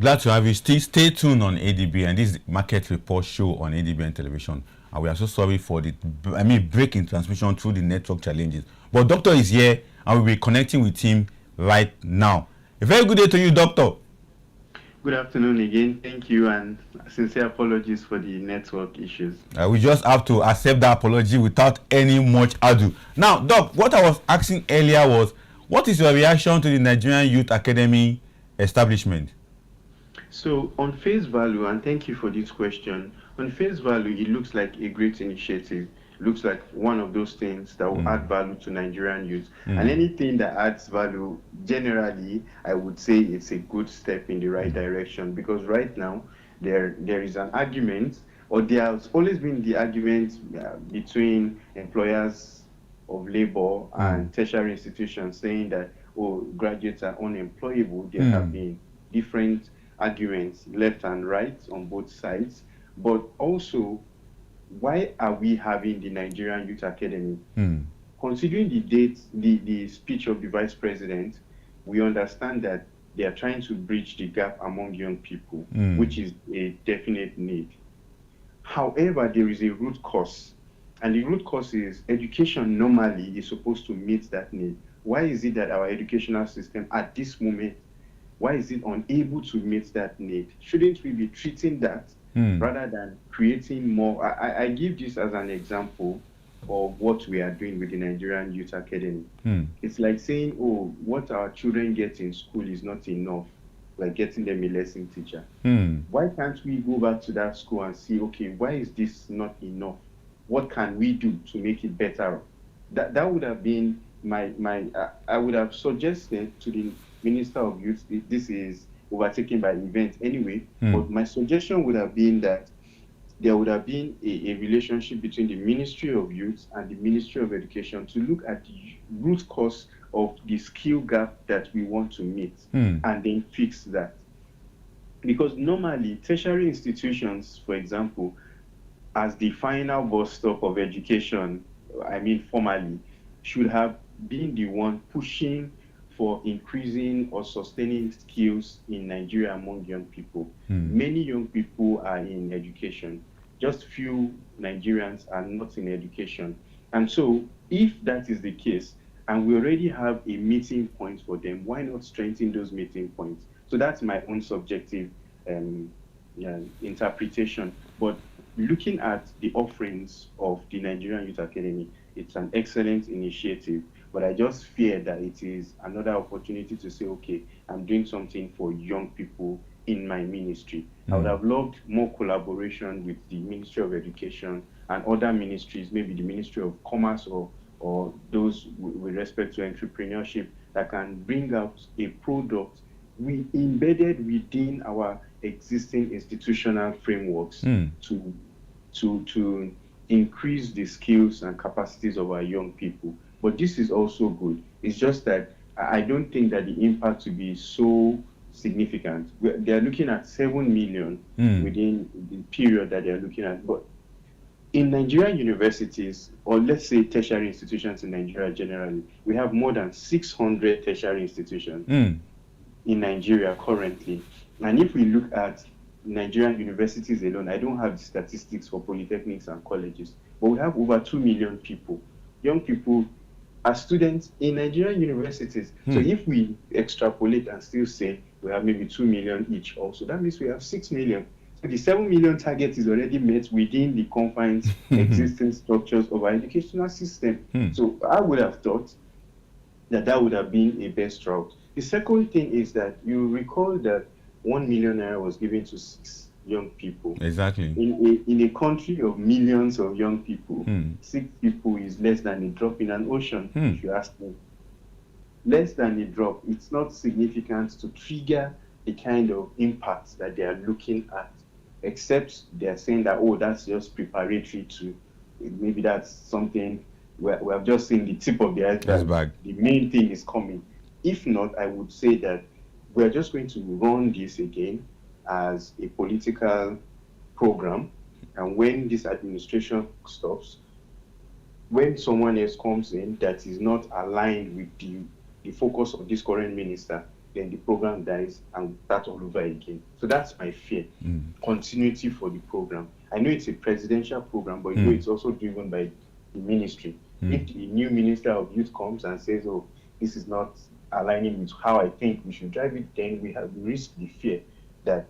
Glad to have you. Stay tuned on ADB and this market report show on ADBN television. And we are so sorry for the break in transmission through the network challenges. But Doctor is here and we'll be connecting with him right now. A very good day to you, Doctor. Good afternoon again. Thank you and sincere apologies for the network issues. We just have to accept that apology without any much ado. Now, Doc, what I was asking earlier was, what is your reaction to the Nigerian Youth Academy establishment? So, on face value, and thank you for this question, on face value, it looks like a great initiative. It looks like one of those things that will add value to Nigerian youth. And anything that adds value, generally, I would say it's a good step in the right direction, because right now, there is an argument, or there has always been the argument between employers of labor and tertiary institutions saying that, oh, graduates are unemployable. There have been different arguments left and right on both sides. But also, why are we having the Nigerian Youth Academy? Considering the date, the speech of the vice president, we understand that they are trying to bridge the gap among young people, which is a definite need. However, there is a root cause, and the root cause is education normally is supposed to meet that need. Why is it that our educational system at this moment, why is it unable to meet that need? Shouldn't we be treating that rather than creating more? I give this as an example of what we are doing with the Nigerian Youth Academy. It's like saying, oh, what our children get in school is not enough, like getting them a lesson teacher. Why can't we go back to that school and see, okay, why is this not enough? What can we do to make it better? That would have been I would have suggested to the Minister of Youth, this is overtaken by events anyway, but my suggestion would have been that there would have been a relationship between the Ministry of Youth and the Ministry of Education to look at the root cause of the skill gap that we want to meet and then fix that. Because normally, tertiary institutions, for example, as the final bus stop of education, formally, should have been the one pushing for increasing or sustaining skills in Nigeria among young people. Many young people are in education. Just few Nigerians are not in education. And so if that is the case, and we already have a meeting point for them, why not strengthen those meeting points? So that's my own subjective interpretation. But looking at the offerings of the Nigerian Youth Academy, it's an excellent initiative. But I just fear that it is another opportunity to say, okay, I'm doing something for young people in my ministry. I would have loved more collaboration with the Ministry of Education and other ministries, maybe the Ministry of Commerce or those with respect to entrepreneurship, that can bring out a product we embedded within our existing institutional frameworks to increase the skills and capacities of our young people. But this is also good. It's just that I don't think that the impact will be so significant. They're looking at 7 million within the period that they're looking at. But in Nigerian universities, or let's say tertiary institutions in Nigeria generally, we have more than 600 tertiary institutions in Nigeria currently. And if we look at Nigerian universities alone, I don't have the statistics for polytechnics and colleges, but we have over 2 million people, young people, are students in Nigerian universities. So if we extrapolate and still say we have maybe 2 million each also, that means we have 6 million. So the 7 million target is already met within the confines existing structures of our educational system. So I would have thought that would have been a best route. The second thing is that you recall that 1 million naira was given to 6 young people. Exactly. In a country of millions of young people, 6 people is less than a drop in an ocean, if you ask me. Less than a drop. It's not significant to trigger the kind of impact that they are looking at, except they're saying that, oh, that's just preparatory to, maybe that's something we have just seen the tip of the iceberg. The main thing is coming. If not, I would say that we're just going to run this again as a political program, and when this administration stops, when someone else comes in that is not aligned with the focus of this current minister, then the program dies and we start all over again. So that's my fear. Continuity for the program. I know it's a presidential program, but you know it's also driven by the ministry. If the new minister of youth comes and says, oh, this is not aligning with how I think we should drive it, then we have risked the fear that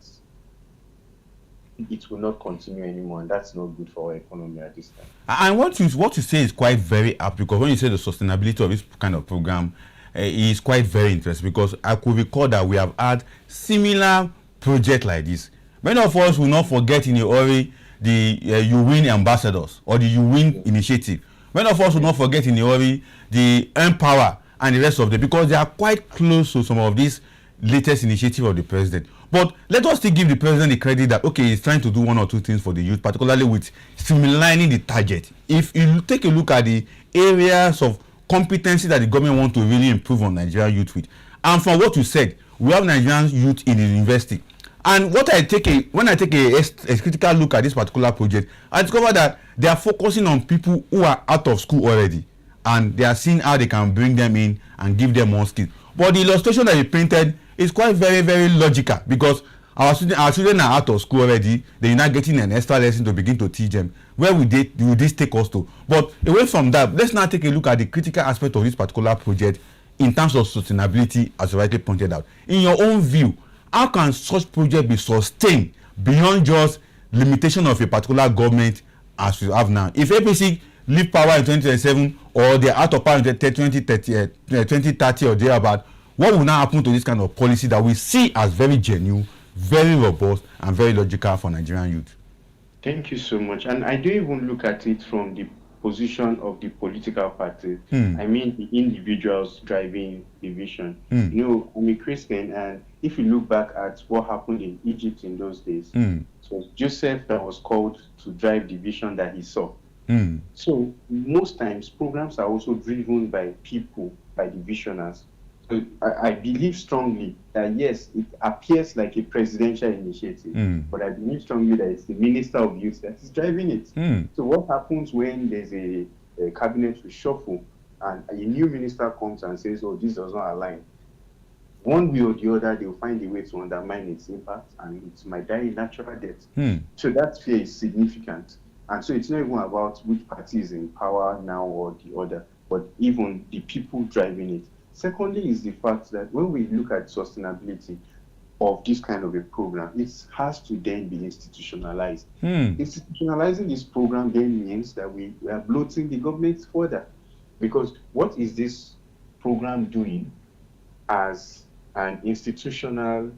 it will not continue anymore, and that's not good for our economy at this time. And what you say is quite very apt, because when you say the sustainability of this kind of program is quite very interesting, because I could recall that we have had similar projects like this. Many of us will not forget in a hurry the You Win ambassadors or the You Win initiative. Many of us will not forget in a hurry the Empower and the rest of them, because they are quite close to some of these latest initiative of the president. But let us still give the president the credit that, okay, he's trying to do one or two things for the youth, particularly with streamlining the target. If you take a look at the areas of competency that the government want to really improve on Nigerian youth with, and from what you said, we have Nigerian youth in the university. And when I take a critical look at this particular project, I discover that they are focusing on people who are out of school already, and they are seeing how they can bring them in and give them more skills. But the illustration that you painted is quite very, very logical, because our children are out of school already. They're not getting an extra lesson to begin to teach them. Where will this take us to? But away from that, let's now take a look at the critical aspect of this particular project in terms of sustainability, as you rightly pointed out. In your own view, how can such project be sustained beyond just limitation of a particular government as we have now? If APC leave power in 2027, or they're out of power in 2030 or thereabout, what will now happen to this kind of policy that we see as very genuine, very robust, and very logical for Nigerian youth? Thank you so much. And I don't even look at it from the position of the political party. I mean the individuals driving the vision. You know, I'm a Christian, and if you look back at what happened in Egypt in those days, it was Joseph that was called to drive the vision that he saw. So most times programs are also driven by people, by the visionaries. So I believe strongly that yes, it appears like a presidential initiative, but I believe strongly that it's the Minister of Youth that is driving it. So what happens when there's a cabinet reshuffle and a new minister comes and says, oh, this does not align? One way or the other, they'll find a way to undermine its impact, and it might die a natural death. So that fear is significant. And so it's not even about which party is in power now or the other, but even the people driving it. Secondly is the fact that when we look at sustainability of this kind of a program, it has to then be institutionalized. Institutionalizing this program then means that we are bloating the government further. Because what is this program doing as an institutional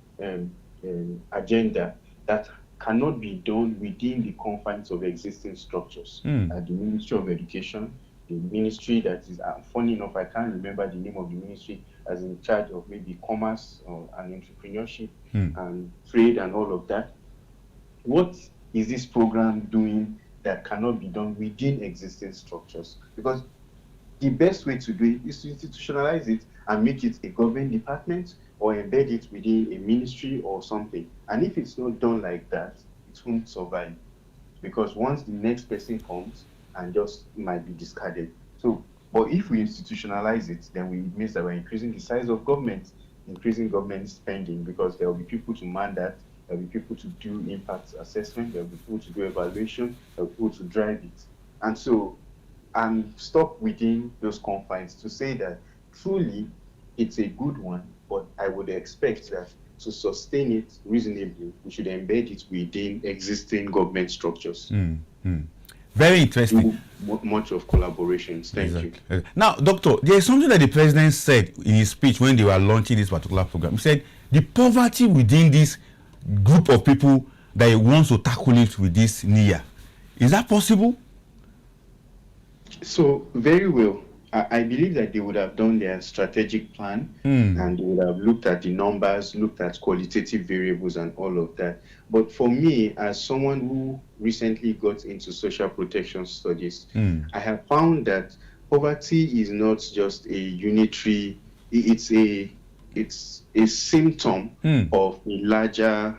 agenda that cannot be done within the confines of existing structures? At the Ministry of Education, the ministry that is, funny enough, I can't remember the name of the ministry, as in charge of maybe commerce and entrepreneurship and trade and all of that. What is this program doing that cannot be done within existing structures? Because the best way to do it is to institutionalize it and make it a government department or embed it within a ministry or something. And if it's not done like that, it won't survive. Because once the next person comes, and just might be discarded. So, but if we institutionalize it, then it means that we're increasing the size of government, increasing government spending, because there will be people to man that, there will be people to do impact assessment, there will be people to do evaluation, there will be people to drive it. And so I'm stuck within those confines to say that truly it's a good one, but I would expect that to sustain it reasonably, we should embed it within existing government structures. Very interesting. Much of collaborations. Thank you. Now, Doctor, there is something that the president said in his speech when they were launching this particular program. He said the poverty within this group of people that he wants to tackle it with this NIA. Is that possible? So, very well. I believe that they would have done their strategic plan and they would have looked at the numbers, looked at qualitative variables and all of that. But for me, as someone who recently got into social protection studies, I have found that poverty is not just a unitary, it's a symptom of a larger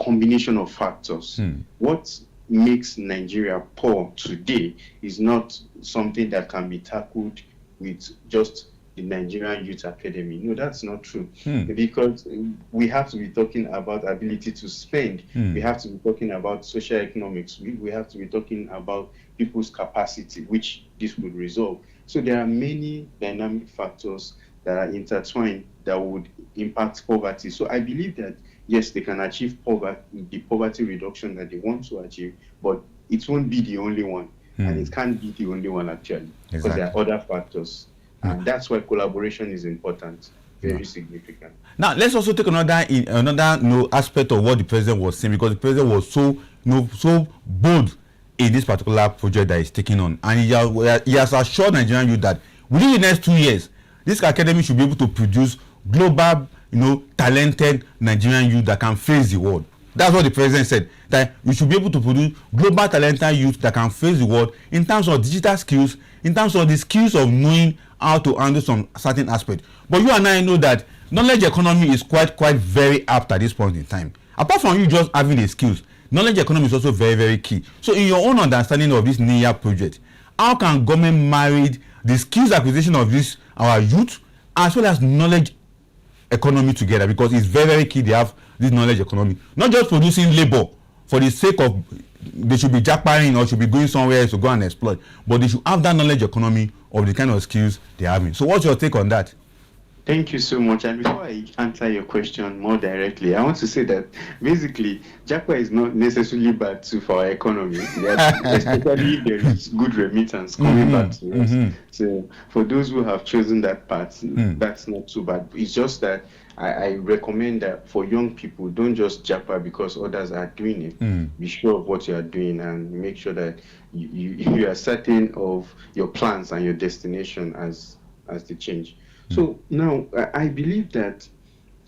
combination of factors. What makes Nigeria poor today is not something that can be tackled with just the Nigerian Youth Academy. No, that's not true. Because we have to be talking about ability to spend. We have to be talking about social economics. We have to be talking about people's capacity, which this would resolve. So there are many dynamic factors that are intertwined that would impact poverty. So I believe that, yes, they can achieve the poverty reduction that they want to achieve, but it won't be the only one. And it can't be the only one, actually, because there are other factors. And that's why collaboration is important, very significant. Now, let's also take another aspect of what the president was saying, because the president was so bold in this particular project that he's taking on. And he has assured Nigerian youth that within the next 2 years, this academy should be able to produce global, talented Nigerian youth that can face the world. That's what the president said, that we should be able to produce global talented youth that can face the world in terms of digital skills, in terms of the skills of knowing how to handle some certain aspect. But you and I know that knowledge economy is quite very apt at this point in time. Apart from you just having the skills, knowledge economy is also very key. So in your own understanding of this NIA project, how can government marry the skills acquisition of our youth as well as knowledge economy together? Because it's very key they have this knowledge economy, not just producing labor for the sake of they should be jackparing or should be going somewhere else to go and exploit, but they should have that knowledge economy of the kind of skills they're having. So what's your take on that? Thank you so much. And before I answer your question more directly, I want to say that basically, Japa is not necessarily bad for our economy, especially if there is good remittance coming back to us. So for those who have chosen that path, that's not too bad. It's just that I recommend that for young people, don't just Japa because others are doing it. Be sure of what you are doing and make sure that you are certain of your plans and your destination as they change. So now I believe that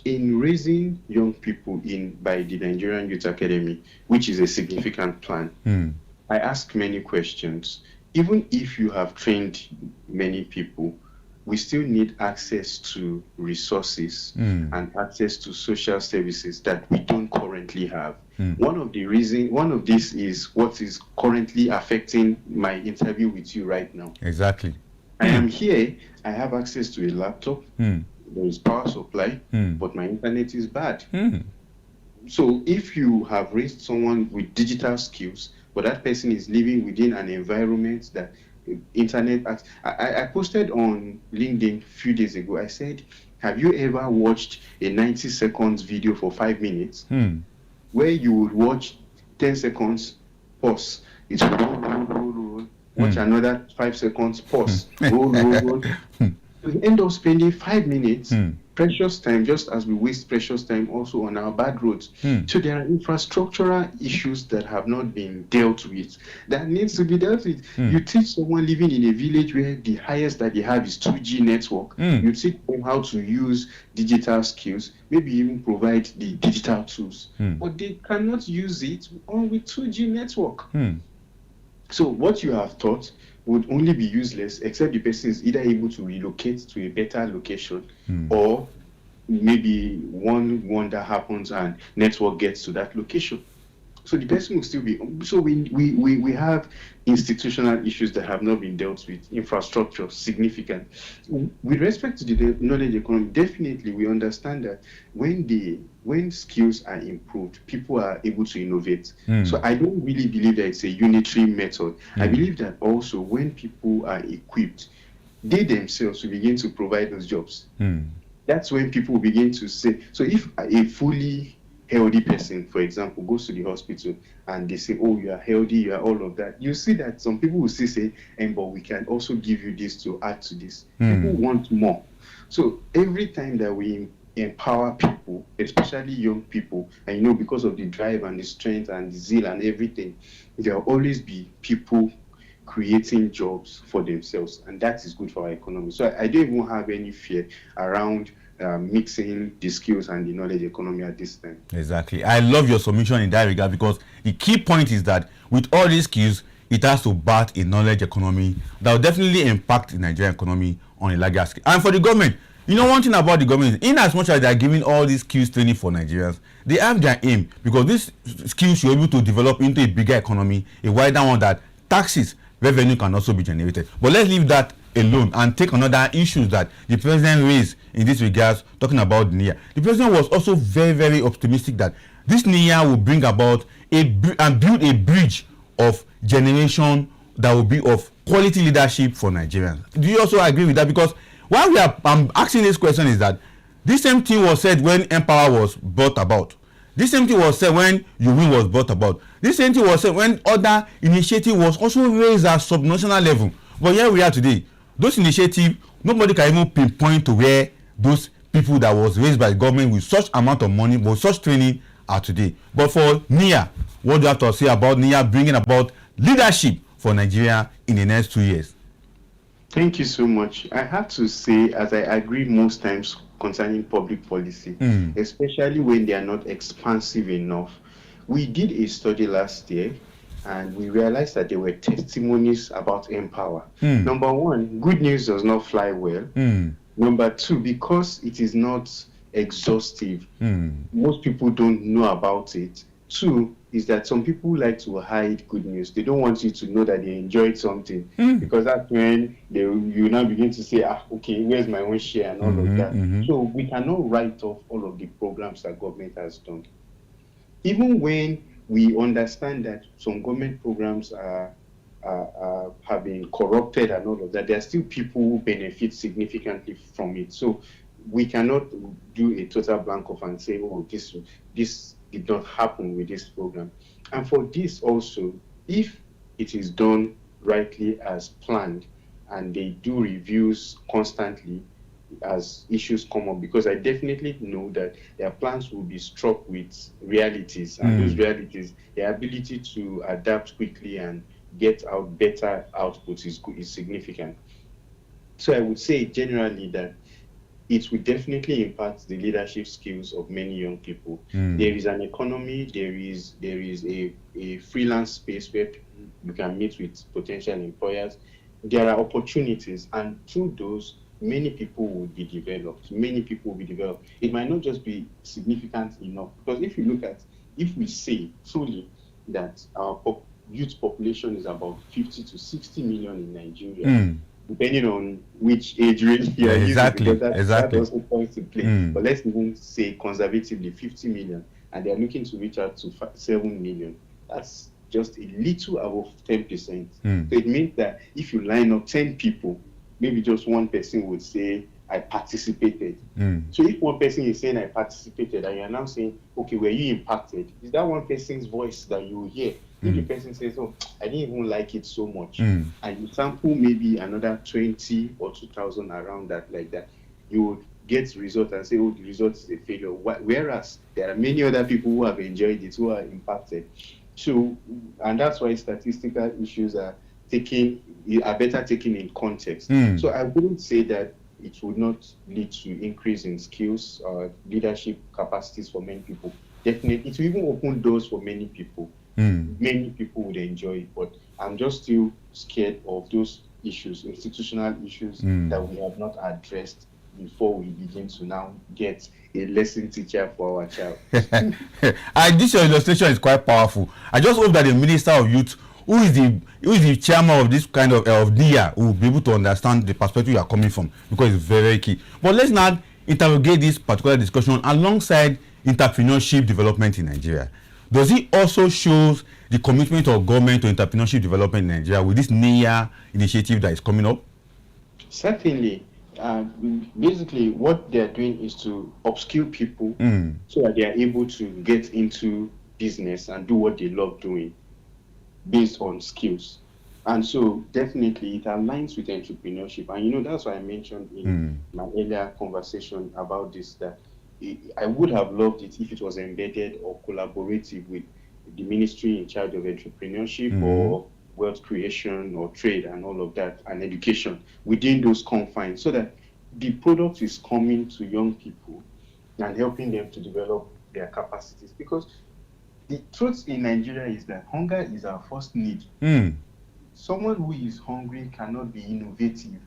in raising young people by the Nigerian Youth Academy, which is a significant plan, I ask many questions. Even if you have trained many people, we still need access to resources and access to social services that we don't currently have. One of this is what is currently affecting my interview with you right now. Exactly. I am here, I have access to a laptop, there is power supply, but my internet is bad. So if you have raised someone with digital skills, but that person is living within an environment that internet, I posted on LinkedIn a few days ago, I said, have you ever watched a 90 seconds video for 5 minutes where you would watch 10 seconds, pause, it's roll, watch another 5 seconds, pause, roll. We end up spending 5 minutes, precious time, just as we waste precious time also on our bad roads. So there are infrastructural issues that have not been dealt with, that needs to be dealt with. You teach someone living in a village where the highest that they have is 2G network. You teach them how to use digital skills, maybe even provide the digital tools, but they cannot use it with 2G network. So what you have taught would only be useless except the person is either able to relocate to a better location or maybe one wonder happens and network gets to that location. So the person will still be. So we have institutional issues that have not been dealt with, infrastructure, significant. With respect to the knowledge economy, definitely we understand that when skills are improved, people are able to innovate. So I don't really believe that it's a unitary method. I believe that also when people are equipped, they themselves will begin to provide those jobs. That's when people will begin to say, so if a fully healthy person, for example, goes to the hospital and they say, oh, you are healthy, you are all of that, you see that some people will still say, but we can also give you this to add to this. People want more. So every time that we empower people, especially young people, and because of the drive and the strength and the zeal and everything, there will always be people creating jobs for themselves, and that is good for our economy. So I don't even have any fear around mixing the skills and the knowledge economy at this time. Exactly. I love your submission in that regard, because the key point is that with all these skills, it has to birth a knowledge economy that will definitely impact the Nigerian economy on a larger scale. And for the government, one thing about the government is, in as much as they are giving all these skills training for Nigerians, they have their aim, because these skills should be able to develop into a bigger economy, a wider one that taxes revenue can also be generated. But let's leave that alone and take another issues that the president raised in this regards, talking about NIA. The president was also very, very optimistic that this NIA will bring about and build a bridge of generation that will be of quality leadership for Nigerians. Do you also agree with that? Because why I'm asking this question is that this same thing was said when Empower was brought about. This same thing was said when UWIN was brought about. This same thing was said when other initiative was also raised at subnational level. But here we are today. Those initiatives, nobody can even pinpoint to where those people that was raised by the government with such amount of money, with such training are today. But for NIA, what do you have to say about NIA bringing about leadership for Nigeria in the next 2 years? Thank you so much. I have to say, as I agree most times concerning public policy, especially when they are not expansive enough. We did a study last year and we realized that there were testimonies about Empower. Number one, good news does not fly well. Number two, because it is not exhaustive, most people don't know about it. Two, is that some people like to hide good news. They don't want you to know that they enjoyed something, because that's when you now begin to say, okay, where's my own share and all of that. So we cannot write off all of the programs that government has done. Even when we understand that some government programs have been corrupted and all of that, there are still people who benefit significantly from it. So we cannot do a total blank off and say, oh, this did not happen with this program. And for this also, if it is done rightly as planned and they do reviews constantly as issues come up, because I definitely know that their plans will be struck with realities, and those realities, their ability to adapt quickly and get out better outputs is significant. So I would say generally that it will definitely impact the leadership skills of many young people. There is an economy, there is a freelance space where you can meet with potential employers. There are opportunities, and through those, many people will be developed. It might not just be significant enough, because if we say truly that our youth population is about 50 to 60 million in Nigeria, depending on which age range you are using, that also comes to play. But let's even say conservatively 50 million, and they are looking to reach out to 7 million. That's just a little above 10%. So it means that if you line up 10 people, maybe just one person would say, I participated. So if one person is saying, I participated, and you're now saying, okay, were you impacted? Is that one person's voice that you will hear? If the person says, oh, I didn't even like it so much, and you sample maybe another 20 or 2,000 around that, like that, you would get result and say, oh, the result is a failure. Whereas there are many other people who have enjoyed it, who are impacted. So, and that's why statistical issues are better taken in context. So I wouldn't say that it would not lead to increase in skills or leadership capacities for many people. Definitely, it will even open doors for many people. Many people would enjoy it, but I'm just still scared of those issues, institutional issues that we have not addressed before we begin to now get a lesson teacher for our child. This your illustration is quite powerful. I just hope that the Minister of Youth, who is the chairman of this kind of NIA, will be able to understand the perspective you are coming from, because it's very, very key. But let's now interrogate this particular discussion alongside entrepreneurship development in Nigeria. Does it also show the commitment of government to entrepreneurship development in Nigeria with this NIA initiative that is coming up? Certainly. Basically, what they're doing is to upskill people so that they are able to get into business and do what they love doing based on skills. And so definitely it aligns with entrepreneurship. And that's why I mentioned in my earlier conversation about this, that I would have loved it if it was embedded or collaborative with the ministry in charge of entrepreneurship or wealth creation or trade and all of that, and education within those confines, so that the product is coming to young people and helping them to develop their capacities. Because the truth in Nigeria is that hunger is our first need. Someone who is hungry cannot be innovative.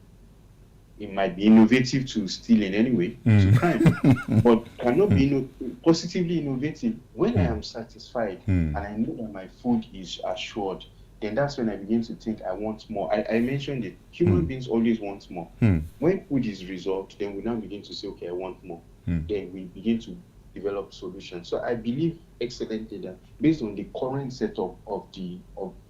It might be innovative to steal in any way, to crime, but cannot be positively innovative. When I am satisfied and I know that my food is assured, then that's when I begin to think I want more. I mentioned it. Human beings always want more. When food is resolved, then we now begin to say, okay, I want more. Then we begin to develop solutions. So I believe excellently that based on the current setup of the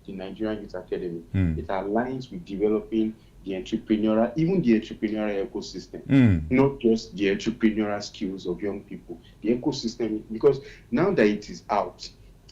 Nigerian Youth Academy, it aligns with developing the entrepreneurial, even the entrepreneurial ecosystem, not just the entrepreneurial skills of young people, the ecosystem, because now that it is out,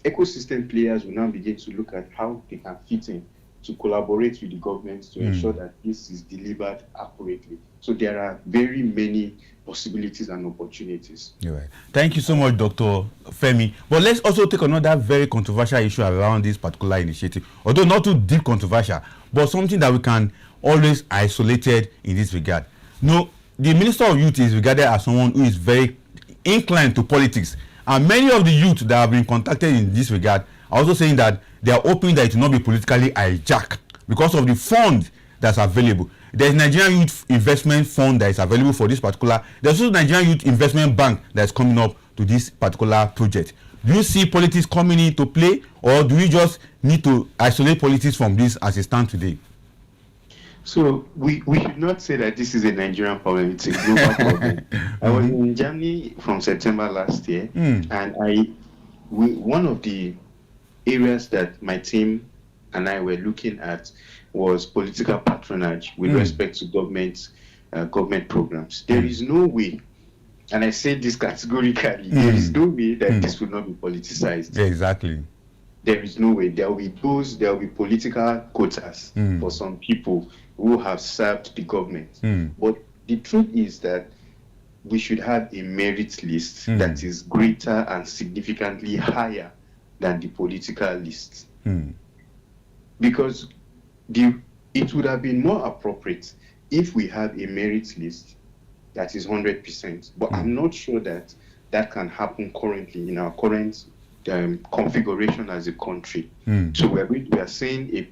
ecosystem players will now begin to look at how they can fit in to collaborate with the government to ensure that this is delivered accurately. So there are very many possibilities and opportunities. You're right. Thank you so much, Dr. Femi. But let's also take another very controversial issue around this particular initiative. Although not too deep controversial, but something that we can always isolated in this regard. No, the Minister of Youth is regarded as someone who is very inclined to politics. And many of the youth that have been contacted in this regard are also saying that they are hoping that it will not be politically hijacked because of the fund that's available. There's Nigerian Youth Investment Fund that is available for this particular. There's also Nigerian Youth Investment Bank that's coming up to this particular project. Do you see politics coming into play, or do we just need to isolate politics from this as it stands today? So we should not say that this is a Nigerian problem, it's a global problem. I was in Germany from September last year, and one of the areas that my team and I were looking at was political patronage with respect to government programs. There is no way, and I say this categorically, there is no way that this will not be politicized. Yeah, exactly. There is no way. There will be political quotas for some people who have served the government. But the truth is that we should have a merit list that is greater and significantly higher than the political list. Because it would have been more appropriate if we have a merit list that is 100%. But I'm not sure that that can happen currently in our current configuration as a country. So we are saying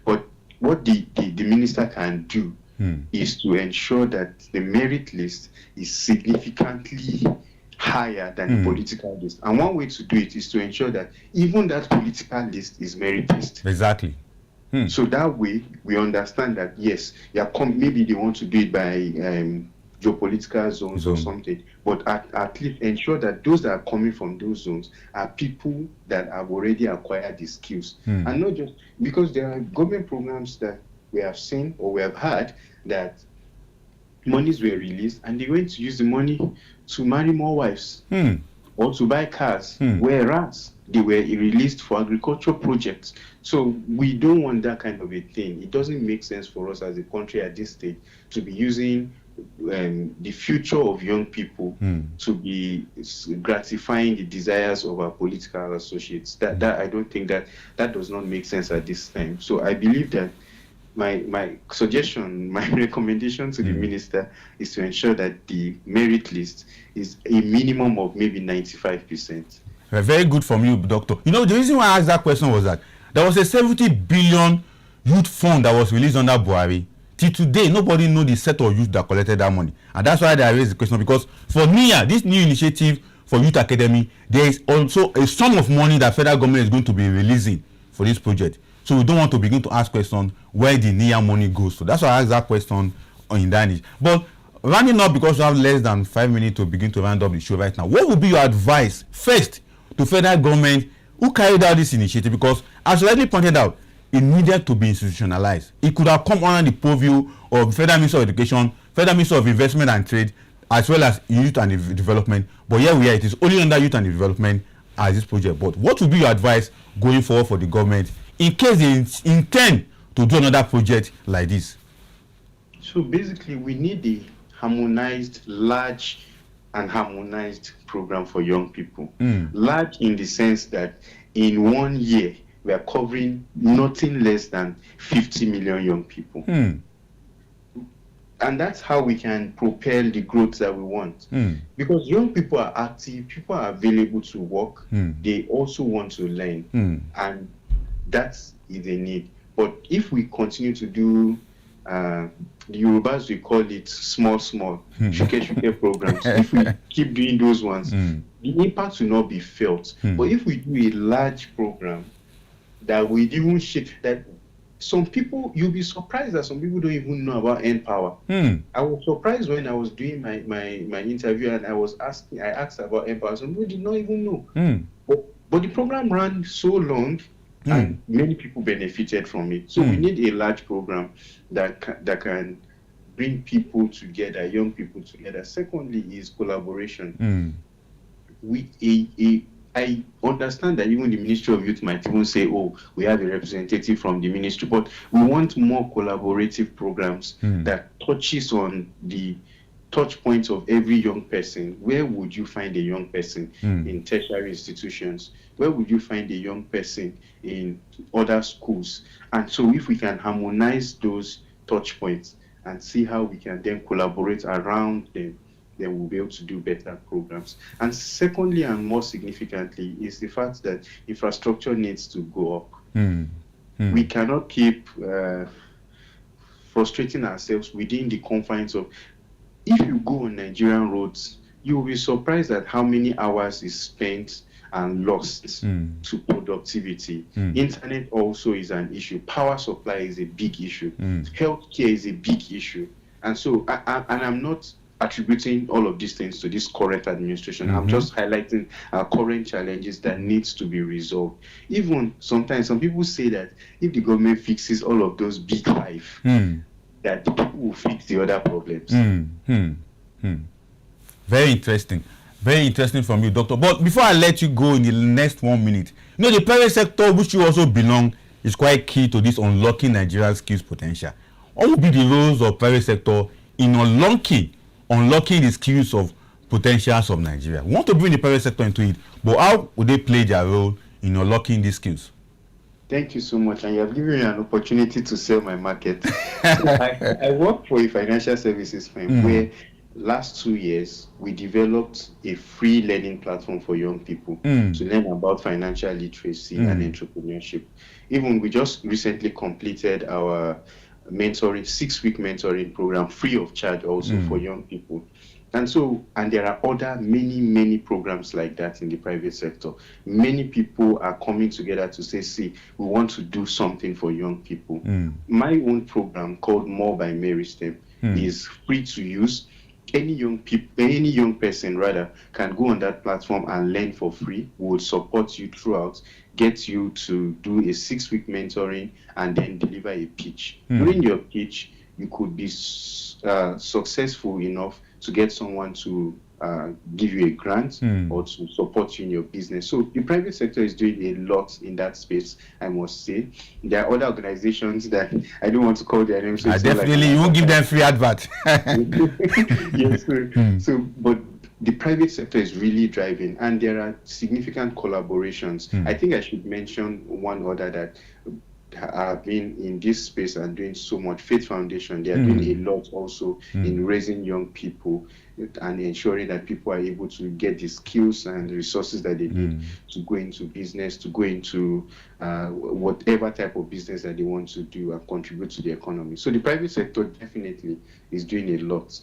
but what the minister can do is to ensure that the merit list is significantly higher than the political list. And one way to do it is to ensure that even that political list is merit-based. Exactly. So that way we understand that yes, maybe they want to do it by geopolitical zones or something, but at least ensure that those that are coming from those zones are people that have already acquired the skills. And not just because there are government programs that we have seen or we have had that monies were released and they went to use the money to marry more wives or to buy cars, whereas they were released for agricultural projects. So we don't want that kind of a thing. It doesn't make sense for us as a country at this stage to be using the future of young people to be gratifying the desires of our political associates. That I don't think that does not make sense at this time. So I believe that my suggestion, my recommendation to the minister is to ensure that the merit list is a minimum of maybe 95%. Very good from you, Doctor. You know, the reason why I asked that question was that there was a 70 billion youth fund that was released under Buhari. Till today, nobody knows the set of youth that collected that money. And that's why I raised the question, because for NIA, this new initiative for Youth Academy, there is also a sum of money that federal government is going to be releasing for this project. So we don't want to begin to ask questions where the NIA money goes. So that's why I asked that question in that niche. But rounding up, because we have less than 5 minutes to begin to round up the show right now, what would be your advice first to federal government who carried out this initiative? Because as you rightly pointed out, it needed to be institutionalized. It could have come under the purview of Federal Minister of Education, Federal Minister of Investment and Trade, as well as Youth and Development. But here we are, it is only under Youth and Development as this project. But what would be your advice going forward for the government in case they intend to do another project like this? So basically, we need a large and harmonized program for young people. Large in the sense that in 1 year, we are covering nothing less than 50 million young people. And that's how we can propel the growth that we want. Because young people are active, people are available to work, they also want to learn. And that's a need. But if we continue to do, the Yorubas, we call it small, shuke programs. If we keep doing those ones, the impact will not be felt. But if we do a large program that we even share, that some people, you'll be surprised that some people don't even know about Empower. I was surprised when I was doing my interview and I asked about Empower. Some people did not even know. But the program ran so long and many people benefited from it. So we need a large program that can bring people together, young people together. Secondly is collaboration. I understand that even the Ministry of Youth might even say, oh, we have a representative from the ministry, but we want more collaborative programs that touches on the touch points of every young person. Where would you find a young person in tertiary institutions? Where would you find a young person in other schools? And so if we can harmonize those touch points and see how we can then collaborate around them, then we'll be able to do better programs. And secondly, and more significantly, is the fact that infrastructure needs to go up. We cannot keep frustrating ourselves within the confines of, if you go on Nigerian roads, you will be surprised at how many hours is spent and lost to productivity. Internet also is an issue. Power supply is a big issue. Healthcare is a big issue. And so, I'm not attributing all of these things to this current administration. I'm just highlighting our current challenges that needs to be resolved. Even sometimes some people say that if the government fixes all of those big five, that the people will fix the other problems. Very interesting. Very interesting from you, Doctor. But before I let you go in the next 1 minute, the private sector, which you also belong, is quite key to this unlocking Nigeria's skills potential. What would be the roles of private sector in unlocking the skills of potentials of Nigeria? We want to bring the private sector into it, but how would they play their role in unlocking these skills? Thank you so much, and you have given me an opportunity to sell my market. I work for a financial services firm where last 2 years we developed a free learning platform for young people to learn about financial literacy and entrepreneurship. Even we just recently completed our mentoring 6-week mentoring program free of charge also for young people. And there are other many programs like that in the private sector. Many people are coming together to say, see, we want to do something for young people. My own program called More by Mary STEM is free to use. Any young person rather can go on that platform and learn for free. We will support you throughout, get you to do a 6-week mentoring and then deliver a pitch. During your pitch, you could be successful enough to get someone to give you a grant or to support you in your business. So the private sector is doing a lot in that space, I must say. There are other organizations that I don't want to call their names. So definitely, you won't give them free advert. Yes, but the private sector is really driving, and there are significant collaborations. I think I should mention one other that have been in this space and doing so much. Faith Foundation, they are doing a lot also in raising young people and ensuring that people are able to get the skills and the resources that they need to go into business, to go into whatever type of business that they want to do and contribute to the economy. So the private sector definitely is doing a lot.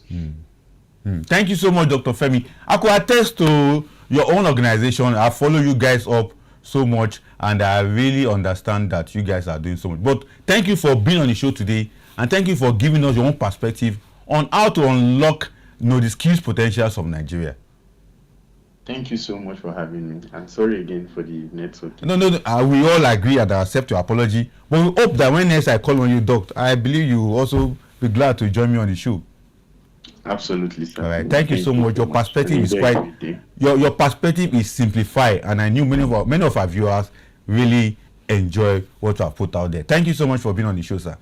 Thank you so much, Dr. Femi. I could attest to your own organization. I follow you guys up so much, and I really understand that you guys are doing so much. But thank you for being on the show today, and thank you for giving us your own perspective on how to unlock the skills potentials of Nigeria. Thank you so much for having me. I'm sorry again for the network. No, we all agree and I accept your apology. But we hope that when next I call on you, Doctor, I believe you will also be glad to join me on the show. Absolutely, sir. All right. Thank you so much. Your perspective is quite. Your perspective is simplified, and I knew many of our viewers really enjoy what you have put out there. Thank you so much for being on the show, sir.